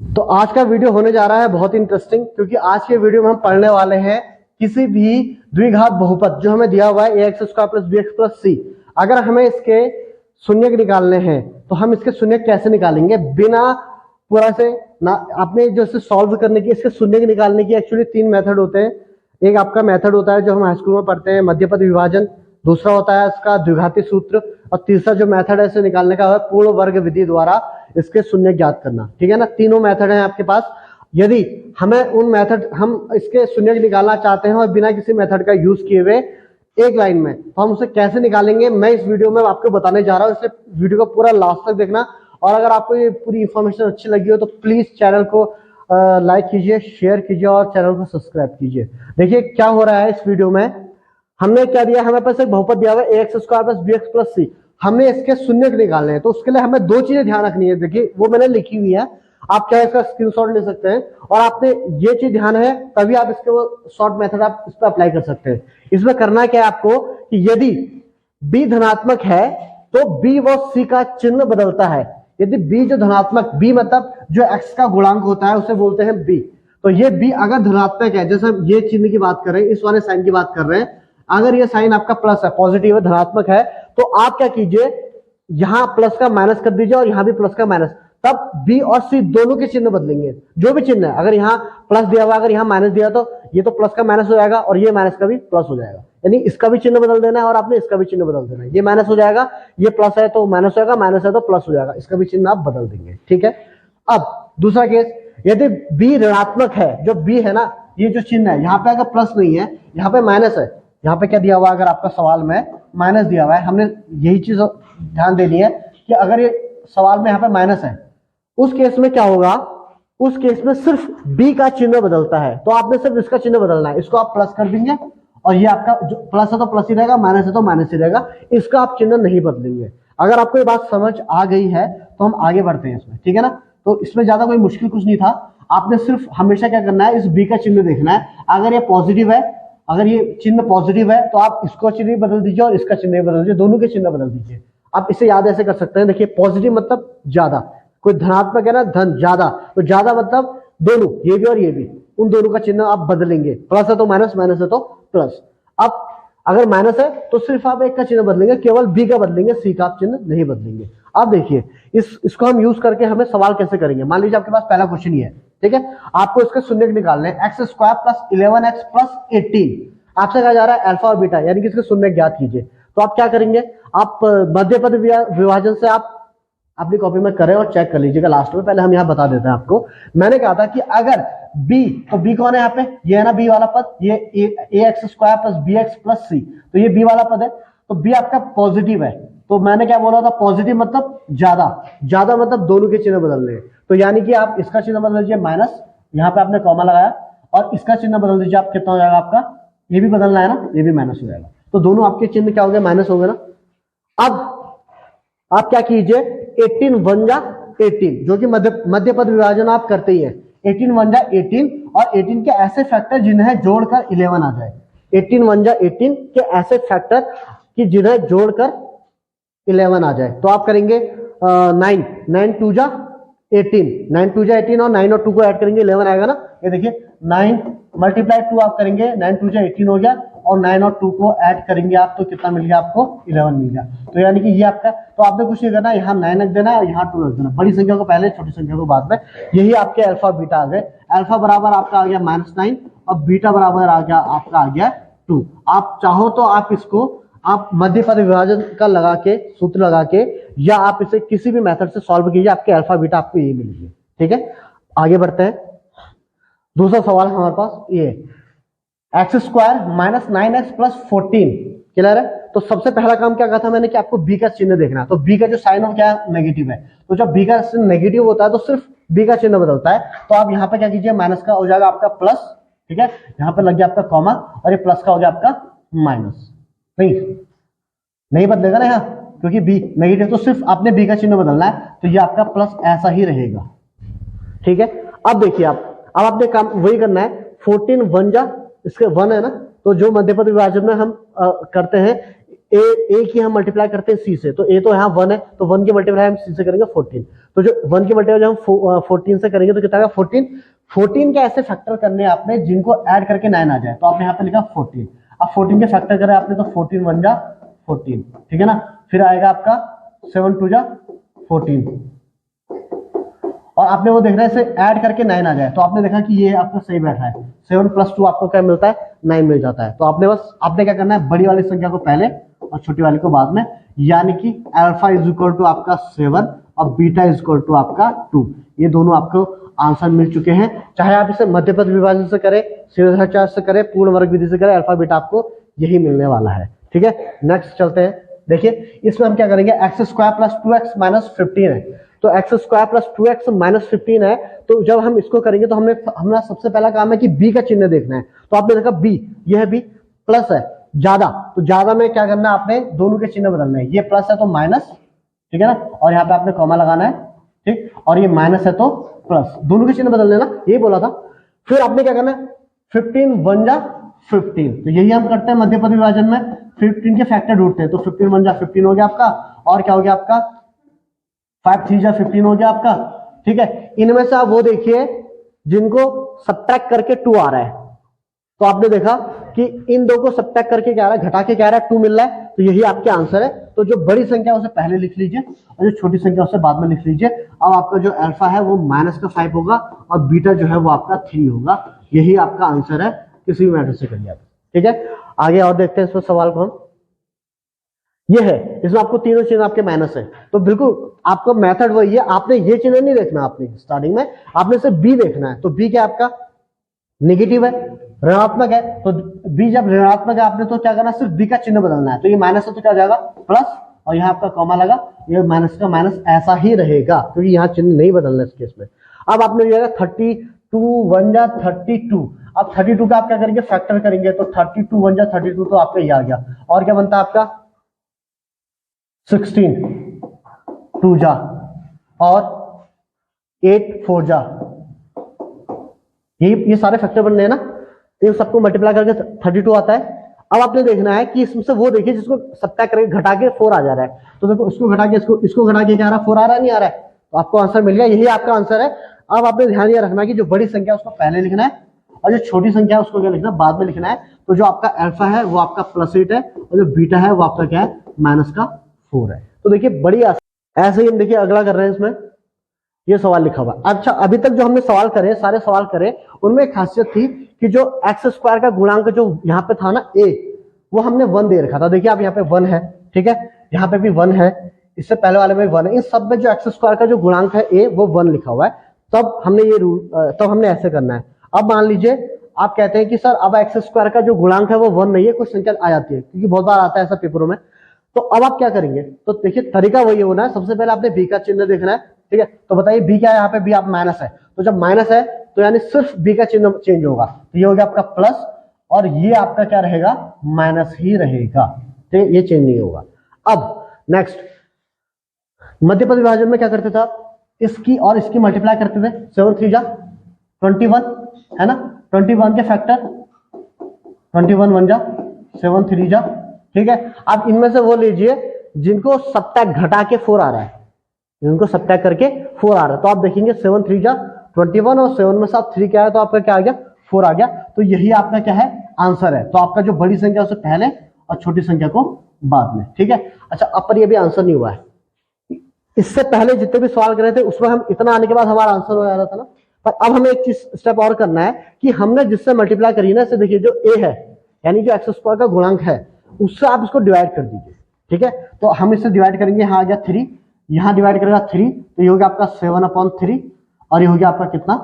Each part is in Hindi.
तो आज का वीडियो होने जा रहा है बहुत इंटरेस्टिंग, क्योंकि आज के वीडियो में हम पढ़ने वाले हैं किसी भी द्विघात बहुपद जो हमें दिया हुआ है ax square plus bx plus c, अगर हमें इसके शून्य निकालने हैं तो हम इसके शून्य कैसे निकालेंगे बिना पूरा से ना। आपने जो इसे सॉल्व करने की, इसके शून्य निकालने की एक्चुअली तीन मेथड होते हैं। एक आपका मेथड होता है जो हम हाई स्कूल में पढ़ते हैं, मध्यपद विभाजन। दूसरा होता है इसका द्विघाती सूत्र, और तीसरा जो मेथड है इसे निकालने का है पूर्ण वर्ग विधि द्वारा इसके शून्य ज्ञात करना। ठीक है ना, तीनों मेथड हैं आपके पास। यदि हमें हम इसके शून्य निकालना चाहते हैं और बिना किसी मेथड का यूज किए हुए एक लाइन में, तो हम उसे कैसे निकालेंगे मैं इस वीडियो में आपको बताने जा रहा हूं। इसलिए वीडियो को पूरा लास्ट तक देखना, और अगर आपको ये पूरी इंफॉर्मेशन अच्छी लगी हो तो प्लीज चैनल को लाइक कीजिए, शेयर कीजिए और चैनल को सब्सक्राइब कीजिए। देखिए क्या हो रहा है इस वीडियो में। हमने क्या दिया, हमें पास एक बहुपद दिया हुआ है ax square plus bx plus c। हमने इसके शून्य निकालने हैं, तो उसके लिए हमें दो चीजें ध्यान रखनी है। देखिए वो मैंने लिखी हुई है, आप चाहे इसका स्क्रीनशॉट ले सकते हैं, और आपने ये चीज ध्यान है तभी आप इसके वो शॉर्ट मेथड आप इस पर अप्लाई कर सकते हैं। इसमें करना क्या है आपको कि यदि b धनात्मक है तो b व c का चिन्ह बदलता है। यदि b जो धनात्मक, b मतलब जो x का गुणांक होता है उसे बोलते हैं b। तो ये b अगर धनात्मक है, जैसे हम ये चिन्ह की बात कर रहे हैं, इस वाले साइन की बात कर रहे हैं, अगर ये साइन आपका प्लस है, पॉजिटिव है, धनात्मक है, तो आप क्या कीजिए, यहां प्लस का माइनस कर दीजिए और यहां भी प्लस का माइनस। तब बी और सी दोनों के चिन्ह बदलेंगे। जो भी चिन्ह है, अगर यहाँ प्लस दिया हुआ, अगर यहाँ माइनस दिया, तो ये तो प्लस का माइनस हो जाएगा और ये माइनस का भी प्लस हो जाएगा। यानी इसका भी चिन्ह बदल देना है और आपने इसका भी चिन्ह बदल देना है। ये माइनस हो जाएगा, ये प्लस है तो माइनस होगा, माइनस है तो प्लस हो जाएगा, इसका भी चिन्ह आप बदल देंगे। ठीक है। अब दूसरा केस, यदि बी ऋणात्मक है, जो बी है ना, ये जो चिन्ह है, यहाँ पे अगर प्लस नहीं है, यहाँ पे माइनस है, यहाँ पे क्या दिया हुआ है, अगर आपका सवाल में माइनस दिया हुआ है, हमने यही चीज ध्यान देनी है कि अगर ये सवाल में यहाँ पे माइनस है, उस केस में क्या होगा, उस केस में सिर्फ b का चिन्ह बदलता है। तो आपने सिर्फ इसका चिन्ह बदलना है, इसको आप प्लस कर देंगे और ये आपका जो प्लस है तो प्लस ही रहेगा, माइनस है तो माइनस ही रहेगा, इसका आप चिन्ह नहीं बदलेंगे। अगर आपको ये बात समझ आ गई है तो हम आगे बढ़ते हैं इसमें। ठीक है ना, तो इसमें ज्यादा कोई मुश्किल कुछ नहीं था। आपने सिर्फ हमेशा क्या करना है, इस b का चिन्ह देखना है। अगर ये पॉजिटिव है, अगर ये चिन्ह पॉजिटिव है, तो आप इसको चिन्ह बदल दीजिए और इसका चिन्ह बदल दीजिए, दोनों के चिन्ह बदल दीजिए। आप इसे याद ऐसे कर सकते हैं। देखिए पॉजिटिव मतलब ज्यादा, कोई धनात्मक है ना, धन ज्यादा, तो ज्यादा मतलब दोनों, ये भी और ये भी, उन दोनों का चिन्ह आप बदलेंगे। प्लस है तो माइनस, माइनस है तो प्लस। अब अगर माइनस है तो सिर्फ आप एक का चिन्ह बदलेंगे, केवल बी का बदलेंगे, सी का आप चिन्ह नहीं बदलेंगे। अब देखिए इसको हम यूज करके हमें सवाल कैसे करेंगे। मान लीजिए आपके पास पहला क्वेश्चन ही है, ठीक है, आपको इसके शून्य निकालने हैं, x square plus 11x plus 18। आपसे कहा जा रहा है अल्फा और बीटा, यानी कि इसके शून्य ज्ञात कीजिए। तो आप क्या करेंगे, आप मध्यपद विभाजन से आप अपनी कॉपी में करें और चेक कर लीजिएगा लास्ट में। पहले हम यहाँ बता देते हैं आपको। मैंने कहा था कि अगर b, तो b कौन है यहाँ पे, ये है ना b वाला पद, ये ax square plus bx plus c, तो ये b वाला पद है। तो b आपका पॉजिटिव है, तो मैंने क्या बोला था, पॉजिटिव मतलब ज्यादा, ज्यादा मतलब दोनों के चिन्ह बदल रहे। तो यानी कि आप इसका चिन्ह बदल दीजिए माइनस, यहाँ पे आपने कॉमा लगाया, और इसका चिन्ह बदल दीजिए, आप कितना हो जाएगा आपका, ये भी बदलना है ना, ये भी माइनस हो जाएगा। तो दोनों आपके चिन्ह क्या हो गए, माइनस हो गए ना। अब आप क्या कीजिए, 18 वन जा 18, जो कि मध्यपद विभाजन आप करते ही हैं। 18 वन जा 18, और 18 के ऐसे फैक्टर जिन्हें जोड़कर 11 आ जाए। 18 वन जा 18 के ऐसे फैक्टर कि जिन्हें जोड़कर 11 आ जाए। तो आप करेंगे 9 टू जा 18, 9 टू जा 18, और 9 और 2 को ऐड करेंगे 11 आएगा ना। ये देखिए 9 मल्टीप्लाई 2 आप करेंगे, 9 टू जा 18 हो गया, और 9 और 2 को ऐड करेंगे आप, तो कितना मिल गया आपको, 11 मिल गया। तो यानी कि ये आपका, तो आपने कुछ नहीं करना, यहाँ 9 रख देना और यहाँ 2 रख देना, बड़ी संख्या को पहले, छोटी संख्या को बाद में। यही आपके अल्फा बीटा आ गए। अल्फा बराबर आपका आ गया -9, और बीटा बराबर आ गया आपका आ गया 2। आप चाहो तो आप इसको आप मध्यपद विभाजन का लगा के, सूत्र लगा के, या आप इसे किसी भी मेथड से सॉल्व कीजिए, आपके अल्फा बीटा आपको यही मिलेगी। ठीक है, आगे बढ़ते हैं। दूसरा सवाल हमारे पास ये, x square minus 9x plus 14, clear है। तो सबसे पहला काम क्या कहा था मैंने कि आपको b का चिन्ह देखना है। तो b का जो साइन ऑफ क्या है, नेगेटिव है। तो जब b का चिन्ह नेगेटिव होता है तो सिर्फ b का चिन्ह बदलता है। तो आप यहाँ पे क्या कीजिए, माइनस का हो जाएगा आपका प्लस, ठीक है, यहाँ पे लग गया आपका कॉमा, और ये प्लस का हो गया आपका माइनस। नहीं बदलेगा ना यहाँ, क्योंकि b नेगेटिव, तो सिर्फ आपने b का चिन्ह बदलना है, तो ये आपका प्लस ऐसा ही रहेगा। ठीक है, अब देखिए अब आपने काम वही करना है। 14 वन जा, इसके 1 है ना, तो जो मध्यपद विभाजन में हम करते हैं, ए की हम मल्टीप्लाई करते हैं सी से, तो ए तो यहाँ 1 है, तो 1 की मल्टीप्लाई हम सी से करेंगे 14। तो जो 1 की मल्टीप्लाई हम 14 से करेंगे तो कितना आएगा 14। 14 के ऐसे फैक्टर करने हैं आपने जिनको ऐड करके 9 आ जाए, तो आपने यहाँ पे लिखा 14। अब 14 के फैक्टर करें आपने तो 14 1 जा 14, ठीक है ना। फिर आएगा आपका 7 2 जा 14, और आपने वो देखना है इसे ऐड करके 9 आ जाए, तो आपने देखा कि ये आपको सही बैठा है। 7 + 2 आपको क्या मिलता है 9 मिल जाता है। तो आपने क्या करना है, बड़ी वाली संख्या को पहले और छोटी वाली को बाद में, यानी कि अल्फा = आपका 7 और बीटा = आपका 2। ये दोनों आपको आंसर मिल चुके हैं। चाहे आप इसे मध्य पद विभाजन से करें, सीधा से करें, पूर्ण वर्ग विधि से करें, अल्फा बीटा आपको यही मिलने वाला है। ठीक है, नेक्स्ट चलते हैं। देखिए इसमें हम क्या करेंगे, x² + 2x - 15 है, तो x² + 2x - 15 है। तो जब हम इसको करेंगे तो हमारा सबसे पहला काम है कि b का चिन्ह देखना है। तो आपने देखा b, यह b प्लस है ज्यादा, तो ज्यादा में क्या करना है, आपने दोनों के चिन्ह बदलना है। ये प्लस है तो माइनस, ठीक है ना, और यहाँ पे आपने कॉमा लगाना है, ठीक, और ये माइनस है तो प्लस, दोनों के चिन्ह बदल लेना, ये बोला था। फिर आपने क्या करना है, 15 1 जा 15, तो यही हम करते हैं मध्य पद विभाजन में, 15 के फैक्टर ढूंढते हैं। तो 15 1 जा 15 हो गया आपका, और क्या हो गया आपका 5 3 जा 15 हो गया आपका। ठीक है, इनमें से आप वो देखिए जिनको सब्ट्रैक्ट करके 2 आ रहा है, तो आपने देखा कि इन दो को सब्ट्रैक्ट करके क्या आ रहा है, घटा के क्या आ रहा है 2 मिल रहा है, तो यही आपके आंसर है। तो जो बड़ी संख्या उसे पहले लिख लीजिए और जो छोटी संख्या उसे बाद में लिख लीजिए। अब आपका जो अल्फा है वो -5 होगा और बीटा जो है वो आपका 3 होगा। यही आपका आंसर है, किसी भी मैटर से करिए आप। ठीक है, आगे और देखते हैं इसमें सवाल को हम। ये है, इसमें आपको तीनों चिन्ह आपके माइनस है, तो बिल्कुल आपका मेथड वही है। आपने ये चिन्ह नहीं देखना, आपने स्टार्टिंग में आपने सिर्फ बी देखना है। तो बी क्या आपका नेगेटिव है, ऋणात्मक है, तो बी जब ऋणात्मक है आपने तो क्या करना, सिर्फ बी का चिन्ह बदलना है। तो ये माइनस है तो क्या हो जाएगा प्लस, और यहाँ आपका कॉमा लगा, ये माइनस का माइनस ऐसा ही रहेगा क्योंकि यहाँ चिन्ह नहीं बदलना इस केस में। अब आपने लिया 32 1 जा 32, अब 32 का आप क्या करेंगे, फैक्टर करेंगे, तो 32 1 जा 32, तो आपका ये आ गया। और क्या बनता है आपका 16 2 जा, और 8 4 जा, ये सारे फैक्टर बन रहे हैं ना, इन सबको मल्टीप्लाई करके 32 आता है। अब आपने देखना है कि इसमें से वो देखिए जिसको सब्ट्रैक्ट करके घटा के 4 आ जा रहा है, तो देखो इसको घटा के इसको घटा के क्या आ रहा है 4 आ रहा है, नहीं आ रहा है, तो आपको आंसर मिल गया, यही आपका आंसर है। अब आपने ध्यान ये रखना है कि जो बड़ी संख्या उसको पहले लिखना है और जो छोटी संख्या है उसको क्या लिखना है, बाद में लिखना है। तो जो आपका अल्फा है वो आपका +8 है और जो बीटा है वो आपका क्या है -4 है। तो देखिए बड़ी ऐसे ही हम देखिए अगला कर रहे हैं, इसमें ये सवाल लिखा हुआ। अच्छा, अभी तक जो हमने सवाल करे, सारे सवाल करे, उनमें एक खासियत थी कि जो x² का गुणांक जो यहाँ पे था ना a, वो हमने 1 दे रखा था। देखिए आप यहाँ पे 1 है, ठीक है, यहाँ पे भी 1 है, इससे पहले वाले में 1 है, इन सब में जो x² का जो गुणांक है a वो 1 लिखा हुआ है। तब हमने ऐसे करना है। अब मान लीजिए आप कहते हैं कि सर अब x² का जो गुणांक है वो 1 नहीं है, कुछ संख्या आ जाती है, क्योंकि बहुत बार आता है ऐसा पेपरों में। तो अब आप क्या करेंगे, तो देखिए तरीका वही होना है। सबसे पहले आपने b का चिन्ह देखना है, ठीक है, तो बताइए b क्या है, यहाँ पे b आप माइनस है, तो जब माइनस है तो यानी सिर्फ b का चिन्ह चेंज होगा, तो ये हो गया आपका प्लस, और ये आपका क्या रहेगा माइनस ही रहेगा, ठीक है, ये चेंज नहीं होगा। अब नेक्स्ट मध्य पद विभाजन में क्या करते थे आप, इसकी और इसकी मल्टीप्लाई करते थे, 7 3 जा 21 है ना, 21 के फैक्टर 21 1 जा 7 3 जा, ठीक है। आप इनमें से वो लीजिए जिनको सब्ट्रैक्ट घटा के 4 आ रहा है, जिनको सब्ट्रैक्ट करके 4 आ रहा है, तो आप देखेंगे 7 3 जा 21 और 7 में से आप 3 क्या है, तो आपका क्या आ गया 4 आ गया। तो यही आपका क्या है आंसर है। तो आपका जो बड़ी संख्या उसे पहले और छोटी संख्या को बाद में, ठीक है। अच्छा, अब पर ये भी आंसर नहीं हुआ है। इससे पहले जितने भी सवाल करे थे उसमें हम इतना आने के बाद हमारा आंसर हो जा रहा था ना, पर अब हमें एक चीज स्टेप और करना है कि हमने जिससे मल्टीप्लाई करी ना, इसे देखिए जो a है यानी जो x² का गुणांक है, उससे आप इसको डिवाइड कर दीजिए, ठीक है। तो हम इससे डिवाइड करेंगे, यहाँ आ गया 3, यहाँ डिवाइड करेगा 3, तो ये हो गया आपका 7/3, और ये हो गया आपका कितना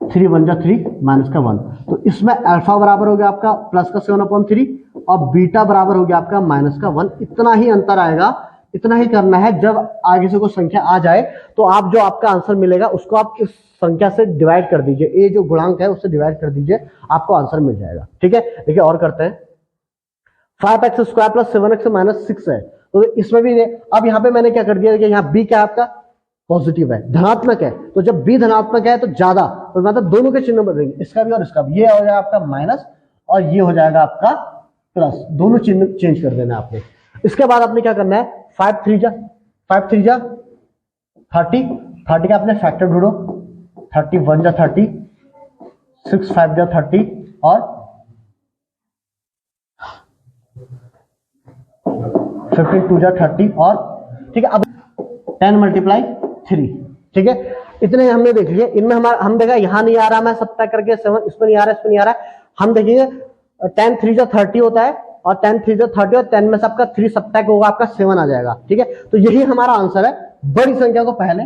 3 1 जा 3 -1। तो इसमें अल्फा बराबर हो गया आपका प्लस का 7/3 और बीटा बराबर हो गया आपका -1। इतना ही अंतर आएगा, इतना ही करना है। जब आगे से कोई संख्या आ जाए तो आप जो आपका आंसर मिलेगा उसको आप इस संख्या से डिवाइड कर दीजिए, ये जो गुणांक है उससे डिवाइड कर दीजिए, आपको आंसर मिल जाएगा, ठीक है। देखिए और करते हैं, 5x² + 7x - 6 है, तो इसमें भी अब यहाँ पे मैंने क्या कर दिया कि यहाँ b क्या आपका पॉजिटिव है, धनात्मक है, तो जब b धनात्मक है तो ज्यादा, तो मतलब दोनों के चिन्ह बदलेंगे, इसका भी और इसका भी। ये हो जाएगा आपका माइनस और ये हो जाएगा आपका प्लस, दोनों चिन्ह चेंज कर देना है आपने। इसके बाद आपने क्या करना है, 5 3 जा 30, 30 का आपने फैक्टर ढूंढो, 31 जा 30, 6 5 जा 30 और 15 2 जा 30 और ठीक है। अब 10 × 3, ठीक है। इतने हमने देख लिए, इनमें हम देखा यहाँ नहीं आ रहा, मैं सब्ट्रैक्ट करके 7 इसमें नहीं आ रहा, इसमें नहीं आ रहा है। हम देखिए 10 3 जा 30 होता है और 10 3 जा 30 और 10 में से आपका 3 सब्ट्रैक्ट होगा, आपका 7 आ जाएगा, ठीक है। तो यही हमारा आंसर है, बड़ी संख्या को पहले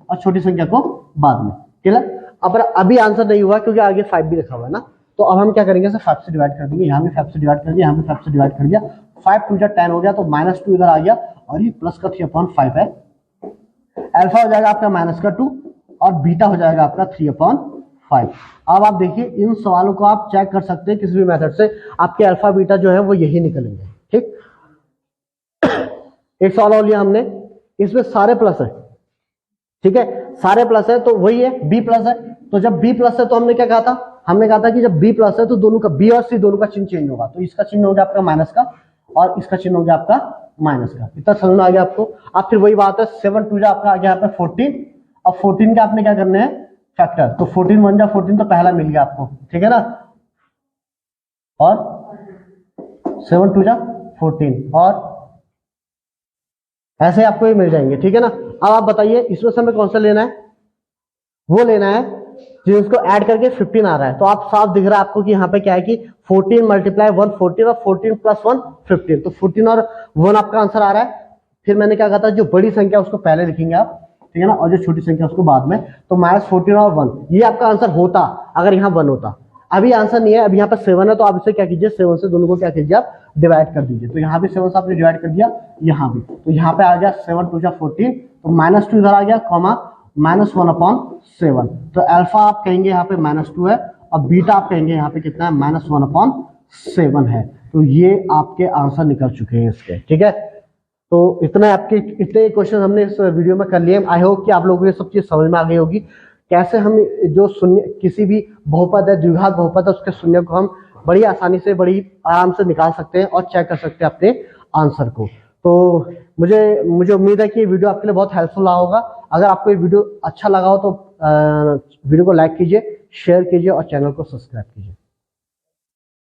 और छोटी संख्या को बाद में, क्लियर। अब अभी आंसर नहीं हुआ क्योंकि आगे 5 भी लिखा हुआ है ना, तो अब हम क्या करेंगे, 5 से डिवाइड कर देंगे, यहाँ भी 5 से डिवाइड कर दिया, यहाँ भी 5 से डिवाइड कर दिया, 5 2 जा 10 हो गया, तो -2 इधर आ गया और ये प्लस का 3/5 है। अल्फा हो जाएगा आपका -2 और बीटा हो जाएगा आपका 3/5। अब आप देखिए इन सवालों को आप चेक कर सकते हैं किसी भी मेथड से, आपके अल्फा बीटा जो है वो यही निकलेंगे, ठीक। एक सवाल और लिया हमने, इसमें सारे प्लस है, ठीक है, सारे प्लस है, तो वही है बी प्लस है। तो जब बी प्लस है तो हमने क्या कहा था, हमने कहा था कि जब बी प्लस है तो दोनों का, बी और सी दोनों का चिन्ह चेंज होगा। तो इसका चिन्ह हो गया आपका माइनस का और इसका चिन्ह हो गया आपका माइनस का। इतना समझ में आ गया आपको। अब फिर वही बात है, 7 2 जा आपका आ गया यहाँ पे 14, अब 14 का आपने क्या करना है, फैक्टर। तो 14 1 जा 14, तो पहला मिल गया आपको, ठीक है ना, और 7 2 जा 14 और ऐसे आपको ये मिल जाएंगे, ठीक है ना। अब आप बताइए इसमें से हमें कौन सा लेना है, वो लेना है जिसको ऐड करके 15 आ रहा है। तो आप साफ दिख रहा है आपको कि यहाँ पे क्या है कि 14 × 1 14 और 14 + 1 15, तो 14 और 1 आपका आंसर आ रहा है। फिर मैंने क्या कहा था, जो बड़ी संख्या उसको पहले लिखेंगे आप, ठीक है ना, और जो छोटी संख्या उसको बाद में। तो -14 और 1 ये आपका आंसर होता अगर यहाँ 1 होता। अभी आंसर नहीं है, अभी यहाँ पे 7 है, तो आप इसे क्या कीजिए, 7 से दोनों को क्या कीजिए, आप डिवाइड कर दीजिए। तो यहाँ भी 7 से आपने डिवाइड कर दिया, यहाँ भी, तो यहाँ पे आ गया 7 2 जा 14, तो -2 इधर आ गया, कॉमा -1/7। तो अल्फा आप कहेंगे यहाँ पे -2 है और बीटा आप कहेंगे यहाँ पे कितना है, -1/7 है। तो ये आपके आंसर निकल चुके हैं इसके, ठीक है। तो इतना आपके इतने क्वेश्चन हमने इस वीडियो में कर लिए। आई होप कि आप लोगों को ये सब चीज समझ में आ गई होगी, कैसे हम जो शून्य किसी भी बहुपद है, द्विघात बहुपद है, उसके शून्य को हम बड़ी आसानी से, बड़ी आराम से निकाल सकते हैं और चेक कर सकते हैं अपने आंसर को। तो मुझे उम्मीद है कि ये वीडियो आपके लिए बहुत हेल्पफुल रहा होगा। अगर आपको ये वीडियो अच्छा लगा हो तो वीडियो को लाइक कीजिए, शेयर कीजिए और चैनल को सब्सक्राइब कीजिए।